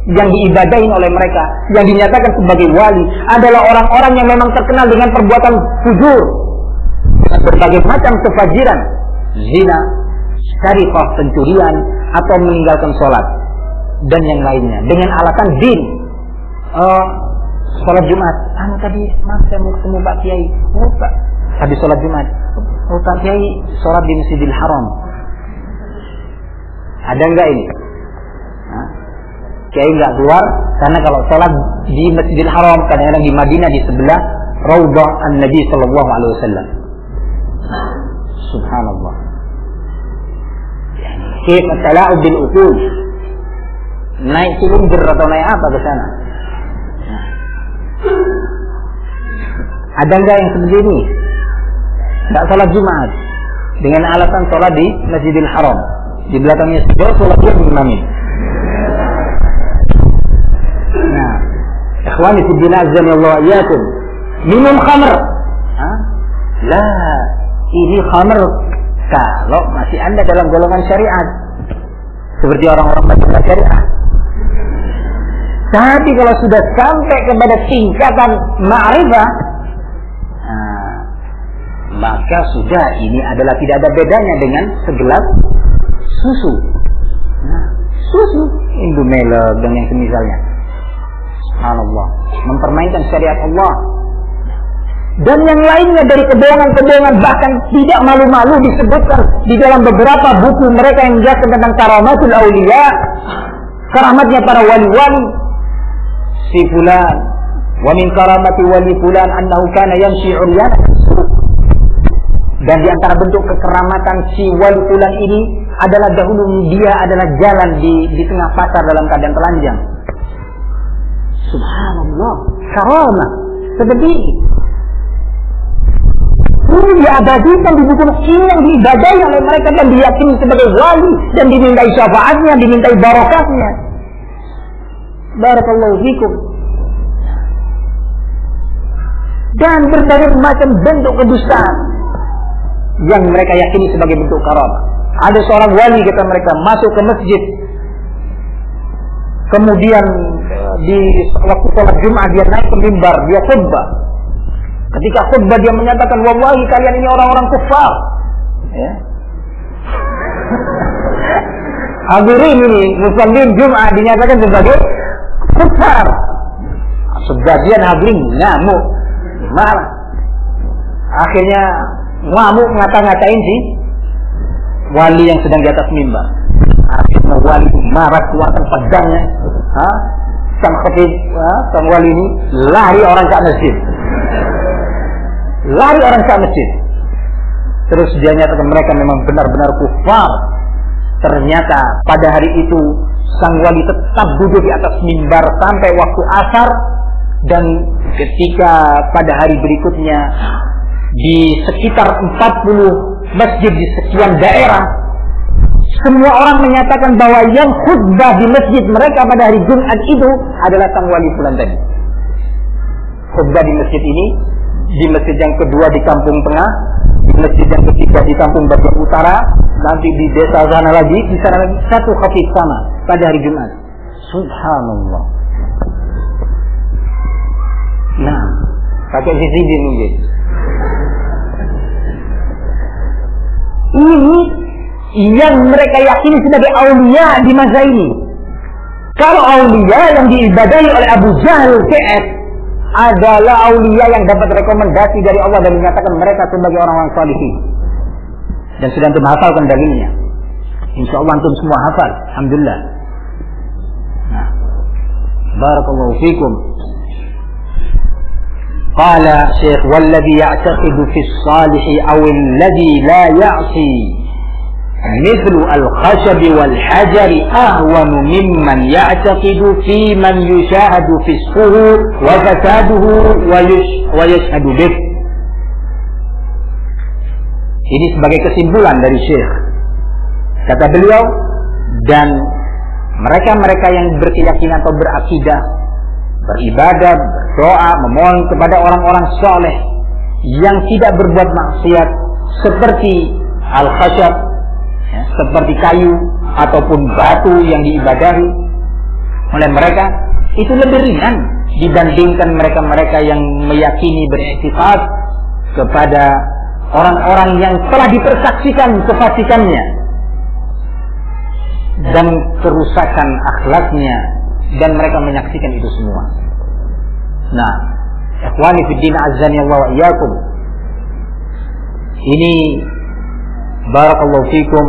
Yang diibadahin oleh mereka, yang dinyatakan sebagai wali, adalah orang-orang yang memang terkenal dengan perbuatan fujur, berbagai macam kefajiran, zina, sariqah, pencurian, atau meninggalkan sholat, dan yang lainnya, dengan alasan din. Sholat Jumat, tadi maaf saya mau ketemu Pak Kiai. Oh Pak, habis sholat Jumat, oh Pak Kiai sholat di Masjidil Haram. Ada enggak ini? Kiai enggak keluar, karena kalau sholat di Masjidil Haram, kadang-kadang di Madinah di sebelah Raudhah An-Nabi sallallahu alaihi wasallam. Subhanallah. Kif at-tala'ub bil uqul. Naik turun atau naik apa ke sana? Ada enggak yang seperti ini? Enggak sholat Jumat dengan alasan sholat di Masjidil Haram, di belakangnya sebuah sholat imam. Nah, ikhwani fi din azza wa iyyakum, minum khamr. Lah, ini khamr kalau masih Anda dalam golongan syariat, seperti orang-orang baca syariah. Tapi kalau sudah sampai kepada tingkatan ma'rifah, maka sudah ini adalah tidak ada bedanya dengan segelas susu. Nah, susu Indomelek dan yang semisalnya. Subhanallah, mempermainkan syariat Allah. Dan yang lainnya dari kebohongan-kebohongan, bahkan tidak malu-malu disebutkan di dalam beberapa buku mereka yang menjelaskan tentang karamatul auliya, karamatnya para wali-wali. Si fulan, wa min karamati wali fulan annahu kana yamshi 'uryan. Dan di antara bentuk kekeramatan si wali fulan ini adalah dahulu dia adalah jalan di tengah pasar dalam keadaan telanjang. Subhanallah, karamah seperti ini. Ini diabadikan di buku ini yang diibadahi oleh mereka dan diyakini sebagai wali dan dimintai syafaatnya, dimintai barakatnya. Barakallahu fikum. Dan berbagai macam bentuk kedustaan yang mereka yakini sebagai bentuk karamah. Ada seorang wali, kata mereka, masuk ke masjid, kemudian di waktu sholat Jumat dia naik ke mimbar, dia khutbah. Ketika khutbah dia menyatakan, wallahi kalian ini orang-orang kufar. Ya. Hadirin ini muslimin Jumat dinyatakan sebagai kufar. Sebagian hadirin ngamuk, marah. Akhirnya ngamuk ngata-ngatain si wali yang sedang di atas mimbar. Akhirnya wali marah, keluarkan pedangnya. Sang khatib, sang wali ini lari orang ke masjid. Lari orang ke masjid. Terus dia nyatakan mereka memang benar-benar kufar. Ternyata pada hari itu sang wali tetap duduk di atas mimbar sampai waktu asar. Dan ketika pada hari berikutnya di sekitar 40 masjid di sekian daerah, semua orang menyatakan bahwa yang khutbah di masjid mereka pada hari Jumat itu adalah sang wali fulan tadi. Khutbah di masjid ini, di masjid yang kedua di kampung tengah, di masjid yang ketiga di kampung bagian utara, nanti di desa sana lagi, di sana lagi, satu khatib sama pada hari Jumat. Subhanallah. Nah, pakai CCD mungkin. Ini yang mereka yakini sebagai aulia di masa ini. Kalau aulia yang diibadahi oleh Abu Jahal CS adalah aulia yang dapat rekomendasi dari Allah dan menyatakan mereka sebagai orang-orang salihin. Dan sudah antum hafalkan dalilnya. Insya Allah antum semua hafal. Alhamdulillah. Nah, barakallahu fikum. قال شيخ والذي يعتقد في الصالح أو الذي لا يعصي مثل الخشب والحجر أهون ممن يعتقد في من يشاهد فسقه وفساده ويشهد به. Ini sebagai kesimpulan dari Syekh. Kata beliau, dan mereka-mereka yang berkeyakinan atau berakidah, beribadah, berdoa, memohon kepada orang-orang soleh yang tidak berbuat maksiat seperti al-khashab, ya, seperti kayu ataupun batu yang diibadahi oleh mereka, itu lebih ringan dibandingkan mereka-mereka yang meyakini beriktikad kepada orang-orang yang telah dipersaksikan kefasikannya dan kerusakan akhlaknya, dan mereka menyaksikan itu semua. Nah, ikhwani fiddin azzani Allah wa iyyakum. Ini barakallahu fikum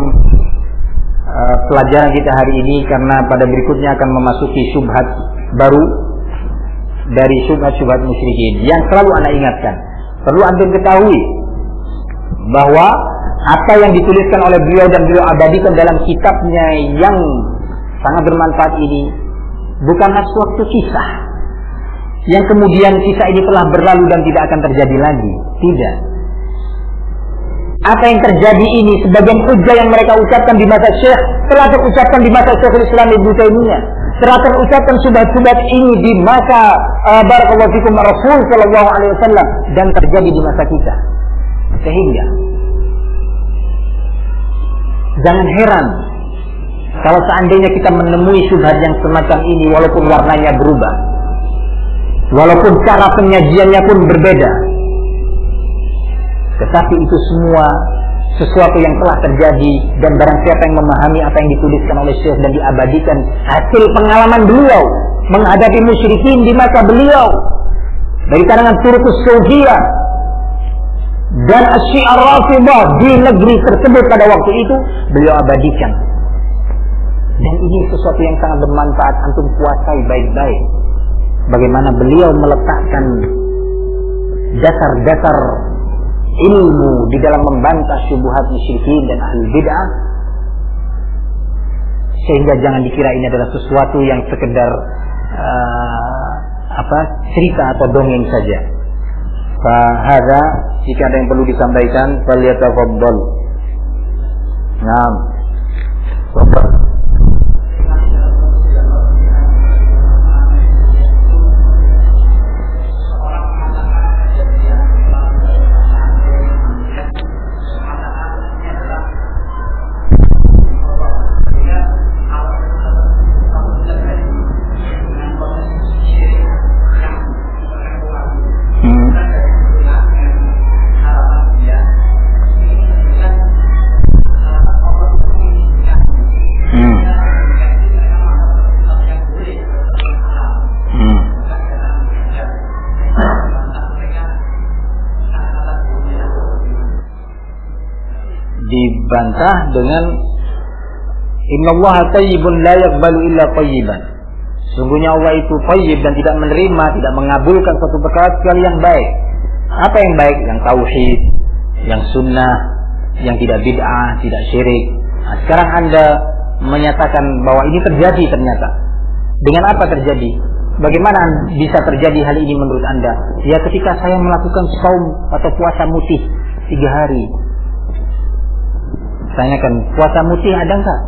pelajaran kita hari ini, karena pada berikutnya akan memasuki syubhat baru dari syubhat-syubhat musyrikin yang selalu ana ingatkan. Perlu antum ketahui bahwa apa yang dituliskan oleh beliau dan beliau abadikan dalam kitabnya yang sangat bermanfaat ini bukanlah suatu kisah yang kemudian kisah ini telah berlalu dan tidak akan terjadi lagi. Tidak. Apa yang terjadi ini sebagian hujjah yang mereka ucapkan di masa Syekh telah terucapkan di masa Syekhul Islam Ibnu Taimiyah, telah terucapkan subhat-subhat ini di masa barakallahu fikum Rasul sallallahu alaihi wasallam, dan terjadi di masa kita. Sehingga jangan heran kalau seandainya kita menemui syubhat yang semacam ini, walaupun warnanya berubah, walaupun cara penyajiannya pun berbeda, tetapi itu semua sesuatu yang telah terjadi, dan barang siapa yang memahami apa yang dituliskan oleh Syekh dan diabadikan hasil pengalaman beliau menghadapi musyrikin di masa beliau dari kalangan Turkus Sufiyah, dan Syiah Rafidhah di negeri tersebut pada waktu itu beliau abadikan. Dan ini sesuatu yang sangat bermanfaat, antum kuasai baik-baik. Bagaimana beliau meletakkan dasar-dasar ilmu di dalam membantah syubhat musyrikin dan ahli bid'ah, sehingga jangan dikira ini adalah sesuatu yang sekedar cerita atau dongeng saja. Fahadha, jika ada yang perlu disampaikan, falyatafaddal. Naam. Tafadhal. Dibantah dengan innallaha thayyibun la yaqbalu illa thayyiban. Sungguhnya Allah itu thayyib dan tidak menerima, tidak mengabulkan suatu perkara kecuali yang baik. Apa yang baik? Yang tauhid, yang sunnah, yang tidak bid'ah, tidak syirik. Nah, sekarang Anda menyatakan bahwa ini terjadi ternyata. Dengan apa terjadi? Bagaimana bisa terjadi hal ini menurut Anda? Ya ketika saya melakukan saum atau puasa mutih 3 hari. Tanyakan, puasa mutih ada enggak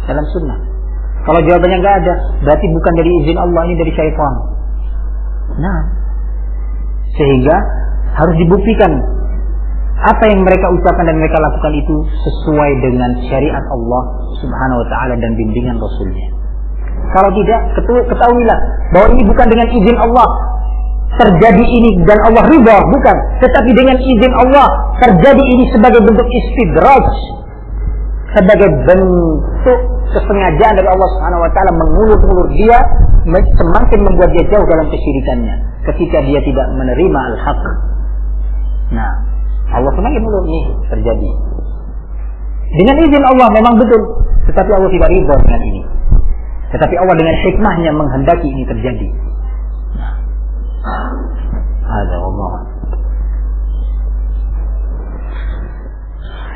dalam sunnah? Kalau jawabannya enggak ada, berarti bukan dari izin Allah, ini dari syaitan. Nah, sehingga harus dibuktikan apa yang mereka ucapkan dan mereka lakukan itu sesuai dengan syariat Allah Subhanahu wa ta'ala dan bimbingan Rasulnya. Kalau tidak, ketahuilah bahwa ini bukan dengan izin Allah terjadi ini dan Allah ridha, bukan, tetapi dengan izin Allah terjadi ini sebagai bentuk istidraj, sebagai bentuk kesengajaan dari Allah Subhanahu wa ta'ala mengulur-ulur dia, semakin membuat dia jauh dalam kesyirikannya ketika dia tidak menerima al-haq. Nah, Allah semakin ulur ini terjadi dengan izin Allah memang betul, tetapi Allah tidak ridha dengan ini. Tetapi Allah dengan hikmahnya menghendaki ini terjadi. Nah, ada Allah.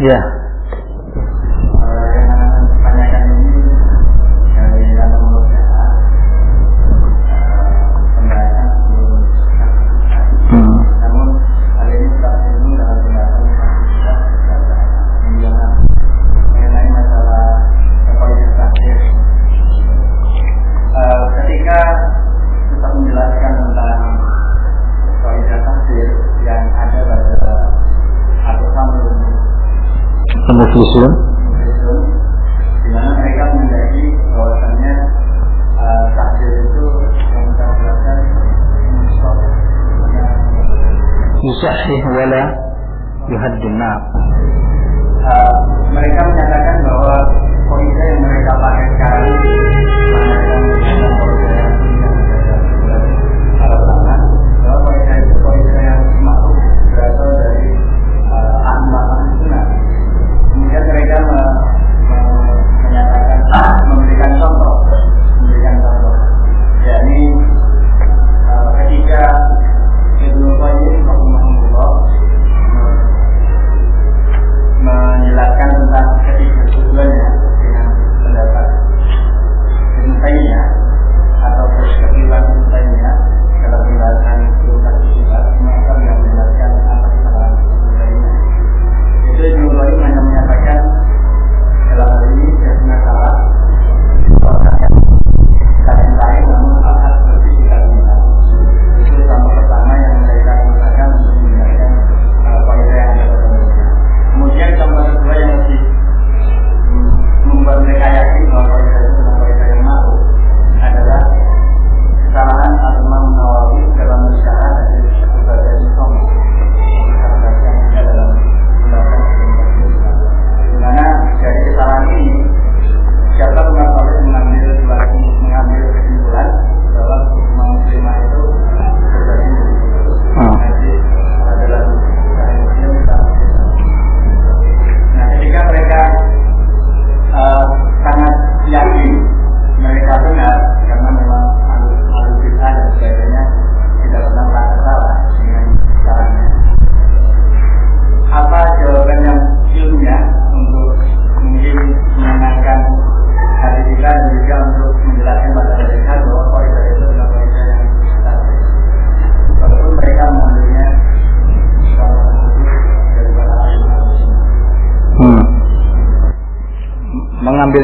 Ya. Ketika kita menjelaskan tentang kaidah tafsir yang ada pada Al-Muflisun, di mana mereka mendaki bahwasannya tafsir itu yang kita jelaskan yusahih wala yuhaddun. Mereka menyatakan bahwa kaidah yang mereka pakai sekarang memberikan contoh, yakni ketika Ibnu Qayyim rahimahullah menjelaskan tentang ketidaksetujuannya dengan pendapat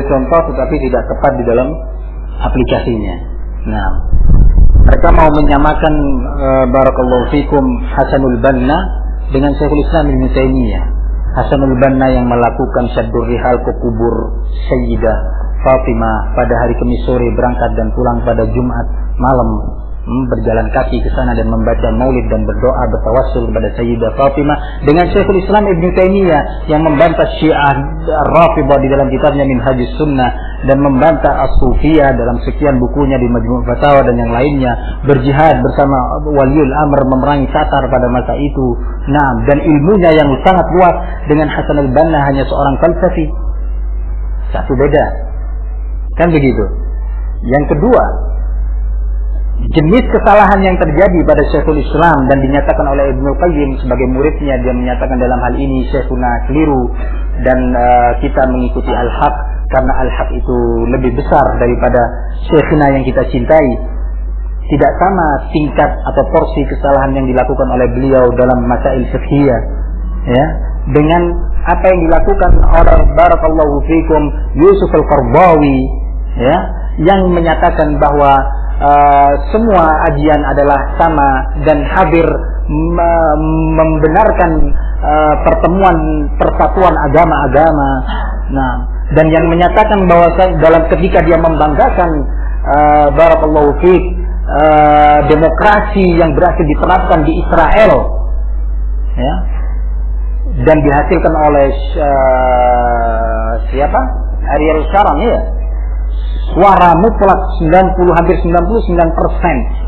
contoh tetapi tidak tepat di dalam aplikasinya. Nah, mereka mau menyamakan barakallahu fikum Hasanul Banna dengan Syekhul Islam Ibnu Taimiyah. Hasanul Banna yang melakukan syaddur rihal ke kubur Sayyidah Fatimah pada hari Kamis sore, berangkat dan pulang pada Jumat malam, berjalan kaki ke sana dan membaca maulid dan berdoa bertawassul kepada Sayyidah Fatimah, dengan Syekhul Islam Ibnu Taimiyah yang membantah Syiah Rafidhah di dalam kitabnya Minhajus Sunnah dan membantah As-Sufiyah dalam sekian bukunya di Majmu' Fatawa dan yang lainnya, berjihad bersama Waliul Amr memerangi Tatar pada masa itu. Nah, dan ilmunya yang sangat luas. Dengan Hasan al-Banna hanya seorang falsafi. Satu beda. Kan begitu. Yang kedua, jenis kesalahan yang terjadi pada Syekhul Islam dan dinyatakan oleh Ibnu Qayyim sebagai muridnya, dia menyatakan dalam hal ini Syekhuna keliru dan kita mengikuti al-haq karena al-haq itu lebih besar daripada Syekhuna yang kita cintai. Tidak sama tingkat atau porsi kesalahan yang dilakukan oleh beliau dalam masail fiqhiyah, ya, dengan apa yang dilakukan oleh barakallahu fikum Yusuf al-Qardawi, ya, yang menyatakan bahwa semua ajian adalah sama dan hadir membenarkan persatuan agama-agama. Nah, dan yang menyatakan bahwa dalam ketika dia membanggakan barakallahu fik demokrasi yang berhasil diterapkan di Israel, ya, dan dihasilkan oleh siapa? Ariel Sharon, ya. Suara mutlak 90, hampir 99%.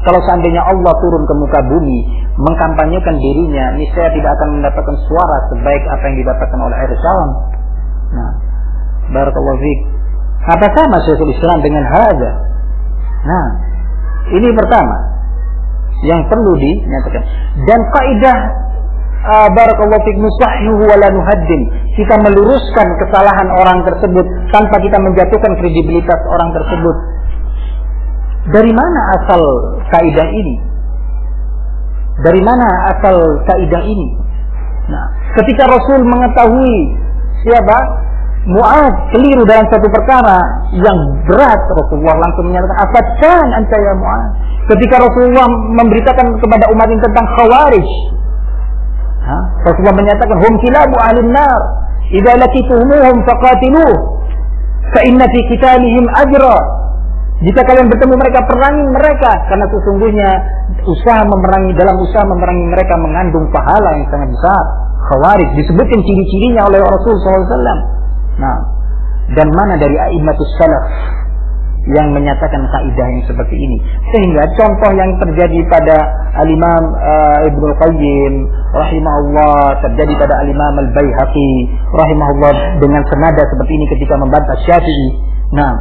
Kalau seandainya Allah turun ke muka bumi mengkampanyekan dirinya, niscaya tidak akan mendapatkan suara sebaik apa yang didapatkan oleh Ariel Sharon. Nah, barakallahu fiik. Apa sama Syekhul Islam dengan hada? Nah, ini pertama yang perlu dinyatakan. Dan kaidah barakallahu fiik nusahhihu wa la nuhaddim, kita meluruskan kesalahan orang tersebut tanpa kita menjatuhkan kredibilitas orang tersebut. Dari mana asal kaidah ini? Dari mana asal kaidah ini? Nah, ketika Rasul mengetahui siapa Mu'adz keliru dalam satu perkara yang berat, Rasulullah langsung menyatakan, "Afatkan anta ya Mu'adz." Ketika Rasulullah memberitakan kepada umat ini tentang Khawarij, Rasulullah menyatakan, "Hum kilabu ahlin nar, idza lakitumuhum faqatiluh, fa inna fi qitalihim ajra." Jika kalian bertemu mereka, perangi mereka, karena sesungguhnya dalam usaha memerangi mereka mengandung pahala yang sangat besar. Khawarij disebutkan ciri-cirinya oleh Rasulullah SAW. Nah, dan mana dari a'immatus salaf yang menyatakan kaidah yang seperti ini? Sehingga contoh yang terjadi pada al-Imam Ibnu Qayyim rahimahullah, terjadi pada al-Imam al-Baihaqi rahimahullah dengan senada seperti ini ketika membantah Syafi'i. Nah,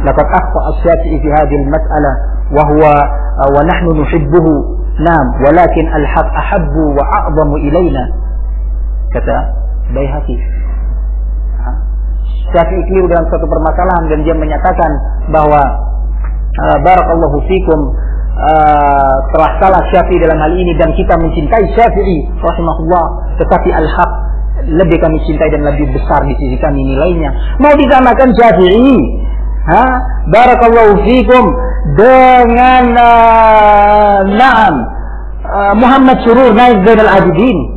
laqad akhta asy-Syafi'i fi hadhihi al-mas'alah wa huwa wa nahnu nuhibbuhu. Naam, walakin al-haq ahabbu wa a'zamu ilaina. Kata Baihaqi. Syafi'i keliru dalam satu permasalahan dan dia menyatakan bahwa barakallahu fikum telah salah Syafi'i dalam hal ini dan kita mencintai Syafi'i rahimahullah, tetapi al-haq lebih kami cintai dan lebih besar di sisi kami nilainya. Mau disamakan Syafi'i barakallahu fikum dengan Muhammad Syurur Naib Zainal Abidin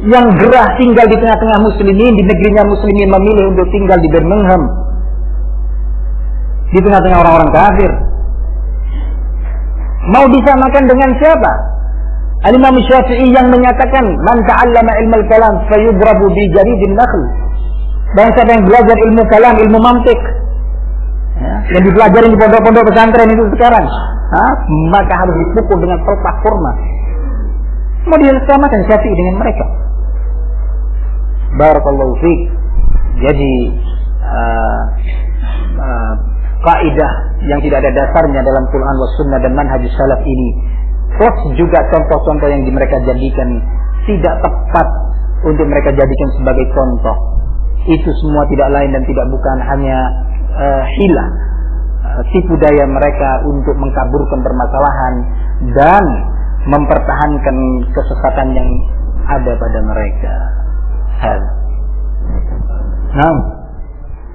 yang gerah tinggal di tengah-tengah muslimin, di negerinya muslimin memilih untuk tinggal di Birmingham, di tengah-tengah orang-orang kafir. Mau disamakan dengan siapa? Al-Imam Syafi'i yang menyatakan, "Man ta'allama ilmal kalam fayudrabu bi jaridin nakhl." Barang siapa yang belajar ilmu kalam, ilmu mantik, yang dipelajari di pondok-pondok pesantren itu sekarang, maka harus dipukul dengan pelepah kurma. Mau disamakan Syafi'i dengan mereka? Barakallahu fiik. Jadi kaidah yang tidak ada dasarnya dalam Quran was sunnah dan manhaj salaf ini, plus juga contoh-contoh yang mereka jadikan tidak tepat untuk mereka jadikan sebagai contoh. Itu semua tidak lain dan tidak bukan hanya hilah, tipu daya mereka untuk mengkaburkan permasalahan dan mempertahankan kesesatan yang ada pada mereka. Nah,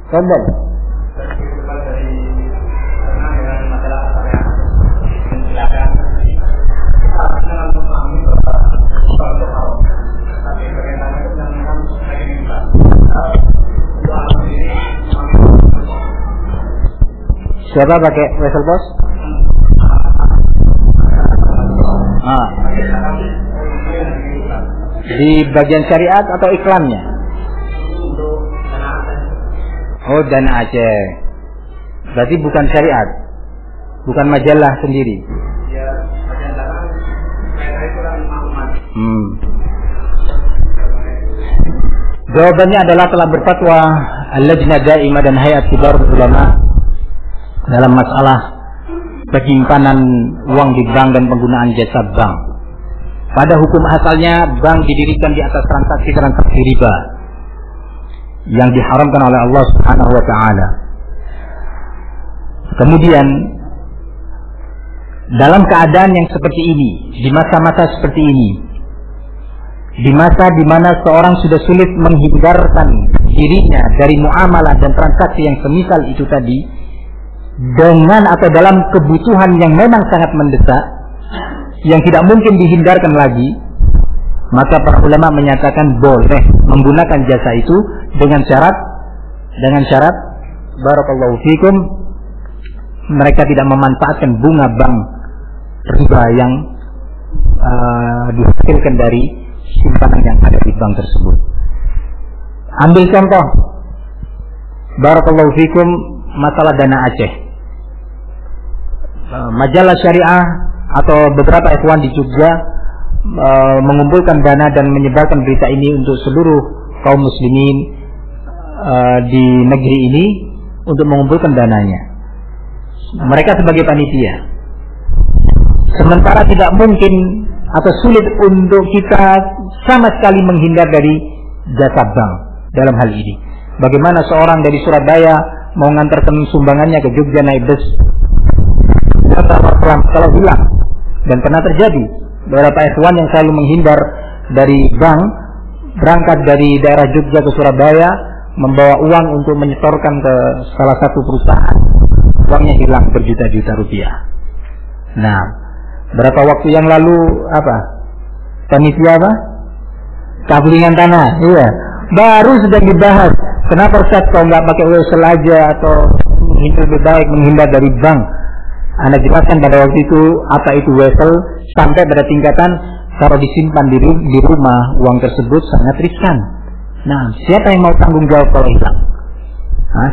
Tafadhal. Siapa pakai wesel bos? Di bagian syariat atau iklannya? Oh, Dana Aceh. Berarti bukan syariat, bukan majalah sendiri. Jawabannya adalah telah berfatwa Al-Lajnah Daimah dan Hayat Kibar Ulama dalam masalah penyimpanan uang di bank dan penggunaan jasa bank. Pada hukum asalnya, bank didirikan di atas transaksi riba yang diharamkan oleh Allah Subhanahu wa Ta'ala. Kemudian, dalam keadaan yang seperti ini, di masa-masa seperti ini, di masa di mana seorang sudah sulit menghindarkan dirinya dari muamalah dan transaksi yang semisal itu tadi, dengan atau dalam kebutuhan yang memang sangat mendesak, yang tidak mungkin dihindarkan lagi, maka para ulama menyatakan boleh menggunakan jasa itu dengan syarat barakallahu fikum, mereka tidak memanfaatkan bunga bank riba yang dihasilkan dari simpanan yang ada di bank tersebut. Ambil contoh barakallahu fikum masalah Dana Aceh. Majalah syariah atau beberapa ikhwan di Jogja mengumpulkan dana dan menyebarkan berita ini untuk seluruh kaum muslimin di negeri ini untuk mengumpulkan dananya. Mereka sebagai panitia. Sementara tidak mungkin atau sulit untuk kita sama sekali menghindar dari jasa bank dalam hal ini. Bagaimana seorang dari Surabaya mau mengantarkan sumbangannya ke Jogja naik bus, kalau hilang, dan pernah terjadi beberapa ikhwan yang selalu menghindar dari bank, berangkat dari daerah Jogja ke Surabaya membawa uang untuk menyetorkan ke salah satu perusahaan, uangnya hilang berjuta-juta rupiah. Nah, berapa waktu yang lalu panitia kablingan tanah, iya, baru sedang dibahas. Kenapa Ustaz kau nggak pakai wesel aja atau lebih baik menghindar dari bank? Anda jelaskan pada waktu itu apa itu wesel, sampai pada tingkatan kalau disimpan di rumah uang tersebut sangat riskan. Nah, siapa yang mau tanggung jawab kalau hilang?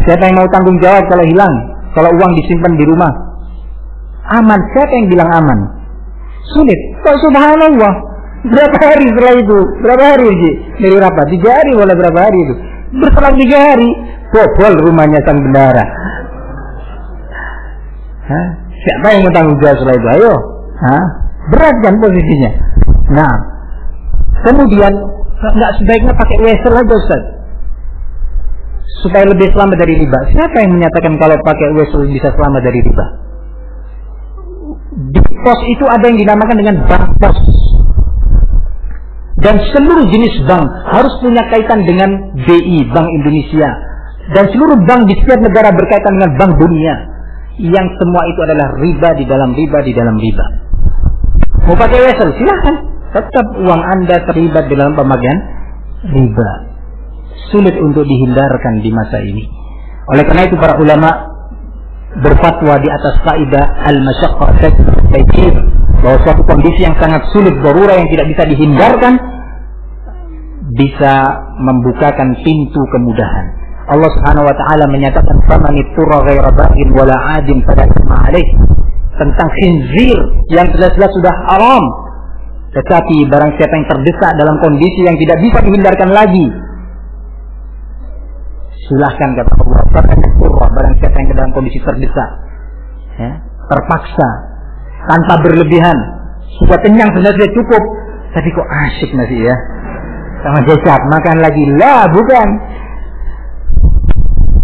Siapa yang mau tanggung jawab kalau hilang? Kalau uang disimpan di rumah aman, siapa yang bilang aman? Sulit. Kok subhanallah, berapa hari setelah itu? Berapa hari Ji? Dari rapat 3 hari, boleh berapa hari itu? Berselang 3 hari, bobol rumahnya sang bendara. Siapa yang bertanggung jawab setelah itu? Ayo, berat kan posisinya. Nah, kemudian nggak sebaiknya pakai wesel aja Ustaz, supaya lebih selamat dari riba. Siapa yang menyatakan kalau pakai wesel bisa selamat dari riba? Di pos itu ada yang dinamakan dengan bank pos, dan seluruh jenis bank harus punya kaitan dengan BI, Bank Indonesia, dan seluruh bank di setiap negara berkaitan dengan Bank Dunia. Yang semua itu adalah riba di dalam riba di dalam riba. Mau pakai wesel silahkan, tetap uang Anda terlibat dalam pemakaian riba. Sulit untuk dihindarkan di masa ini. Oleh karena itu para ulama berfatwa di atas kaidah al-masyaqqah taysir, bahwa suatu kondisi yang sangat sulit, darurah yang tidak bisa dihindarkan, bisa membukakan pintu kemudahan. Allah Subhanahu wa Ta'ala menyatakan faman ittara ghaira baghin wala 'adin fala ithma 'alaih, tentang khinzir yang jelas-jelas sudah haram. Tetapi barang siapa yang terdesak dalam kondisi yang tidak bisa dihindarkan lagi, silahkan kata Allah, barang siapa yang dalam kondisi terdesak, terpaksa, tanpa berlebihan, sudah kenyang sebenarnya cukup, tapi kok asyik masih ya sama jasad, makan lagi, lah bukan.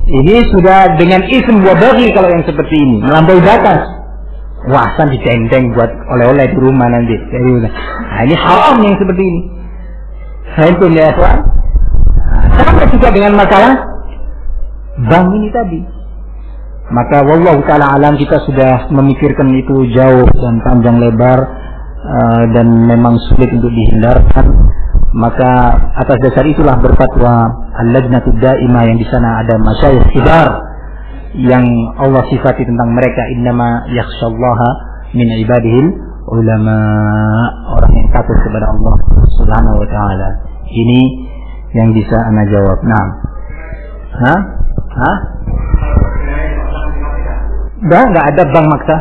Ini sudah dengan ism wabaghi kalau yang seperti ini, melampaui batas. Wasan dicenteng buat oleh-oleh di rumah nanti. Nah, ini haram yang seperti ini. Saya pun ya, sama juga dengan masalah bank ini tadi. Maka wallahu ta'ala alam, kita sudah memikirkan itu jauh dan panjang lebar dan memang sulit untuk dihindarkan. Maka atas dasar itulah berfatwa Al-Lajnatud Daimah yang di sana ada masyayikh kibar yang Allah sifati tentang mereka, innama yakhsyallaha min ibadihil ulama, orang yang takut kepada Allah Subhanahu wa taala. Ini yang bisa ana jawab. Nah. Enggak ada bank maksa.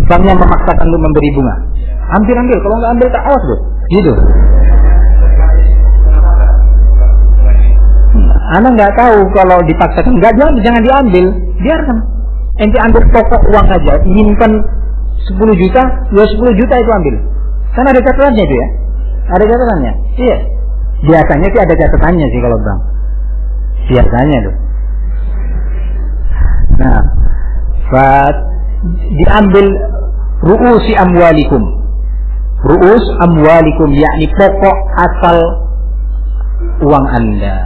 Banknya memaksakan untuk memberi bunga. Ambil, kalau nggak ambil tak awas loh. Gitu. Anak nggak tahu kalau dipaksakan, jangan diambil, biarkan. Ente ambil pokok uang aja, inginkan 10 juta, ya 10 juta itu ambil. Kan ada catatannya itu ya, ada catatannya. Iya. Biasanya sih ada catatannya sih kalau bank. Biasanya tuh. Nah, diambil ru'usi amwalikum. Ru'us amwalikum, yakni pokok asal uang Anda.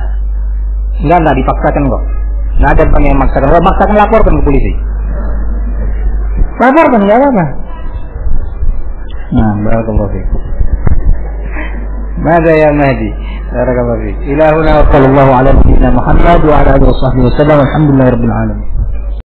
Enggak dipaksakan kok. Nggak ada bank yang memaksakan. Kalau maksakan laporkan ke polisi. Laporkan, nggak apa-apa. Nah, barakallahu fiikum. Mada ya Mahdi? Barakallahu fiik. Ilahuna wa sallallahu ala nabiyyina Muhammad wa ala alihi wa sahbihi wasallam. Alhamdulillahirabbil alamin.